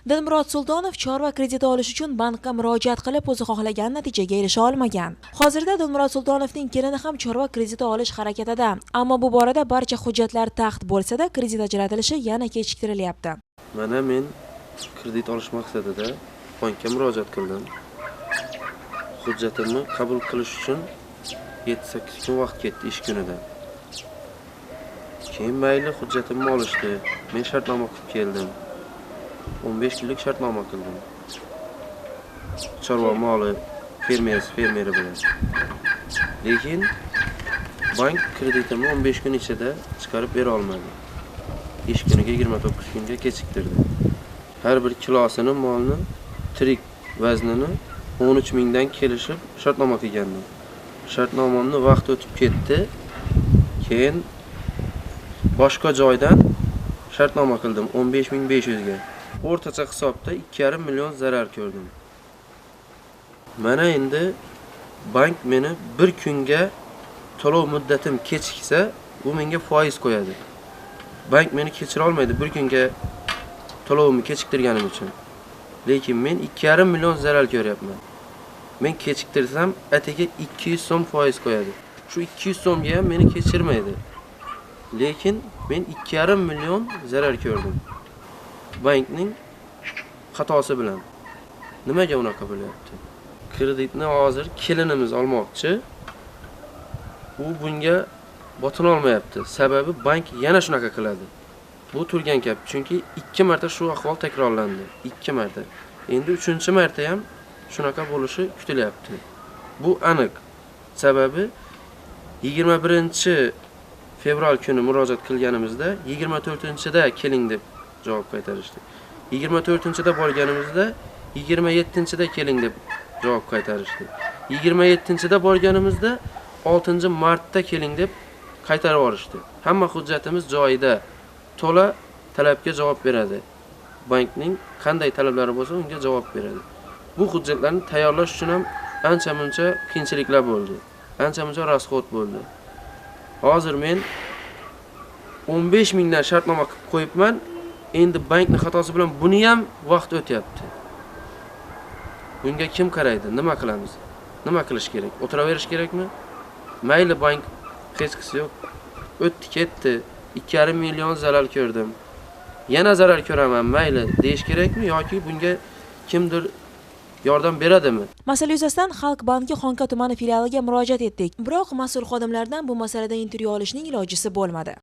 Dilmurod Sultonov chorva krediti olish uchun bankka murojaat qilib, o'zi xohlagan natijaga erisha olmagan. Hozirda Dilmurod Sultonovning kelini ham chorva krediti olish harakatida, ammo bu borada barcha hujjatlar taxt bo'lsa-da, kredit ajratilishi yana kechiktirilyapti. Mana men kredit olish maqsadida bankka murojaat qildim. Hujjatimni qabul qilish uchun 7-8 kun vaqt ketdi ish kunidan. Keyin mayli hujjatimni olishdi. Men shartnoma qilib keldim. 15 kunlik shartnoma qildim. Chorva moli fermeri bilan. Lekin bank kreditimni 15 kun ichida chiqarib bera olmadi. Ish kuniga 29 kunga kechiktirdi. Har bir kilosini molni tirik vaznini 13 mingdan kelishib shartnoma qilgandim. Shartnomamni vaqt o'tib ketdi. Keyin boshqa joydan shartnoma qildim 15.500 ga. O'rtacha hisobda 2,5 million zarar ko'rdim. Mana endi bank meni bir kunga to'lov muddatim kechiksa, u menga foiz qo'yadi. Bank meni kechira olmaydi bir kunga to'lovimni kechiktirganim uchun. Lekin men 2,5 million zarar ko'ryapman. Men kechiktirsam, atigi 200 so'm foiz qo'yadi. Shu 200 so'mga ham meni kechirmaydi. Lekin men 2,5 million zarar ko'rdim. Bankning xatosi bilan. Nimaga unaqa bo'lyapti? Kreditni hozir kelinimiz olmoqchi. U bunga botin olmayapti. Sababi bank yana shunaqa qiladi. Bu turgan gap, chunki 2 marta shu ahvol takrorlandi. 2 marta. Endi 3-marta ham shunaqa bo'lishi kutilyapti. Bu aniq. Sababi 21-fevral kuni murojaat qilganimizda 24-da keling deb javob qaytarishdi. 24-da borganimizda 27-da keling deb javob qaytarishdi. 27-da borganimizda 6-martda keling deb qaytarib yuborishdi. Hamma hujjatimiz joyida. To'la talabga javob beradi. Bankning qanday talablari bo'lsa, unga javob beradi. Bu hujjatlarni tayyorlash uchun ham ancha-muncha qiyinchiliklar bo'ldi. Ancha-muncha rasxod bo'ldi. Hozir men 15 mingdan shartnoma qilib qo'yibman. Endi bankning xatosi bilan buni ham vaqt o'tyapti. Bunga kim qaraydi? Nima qilamiz? Nima qilish kerak? O'tiraverish kerakmi? Mayli bank hech qisi yo'q. O'tdi ketdi. 2,5 million zarar ko'rdim. Yana zarar ko'raman, mayli deyish kerakmi yoki bunga kimdir yordam beradimi? Masala yuzasidan Xalq banki Xonka tumani filialiga murojaat etdik. Biroq mas'ul xodimlardan bu masalada intervyu olishning ilojisi bo'lmadi.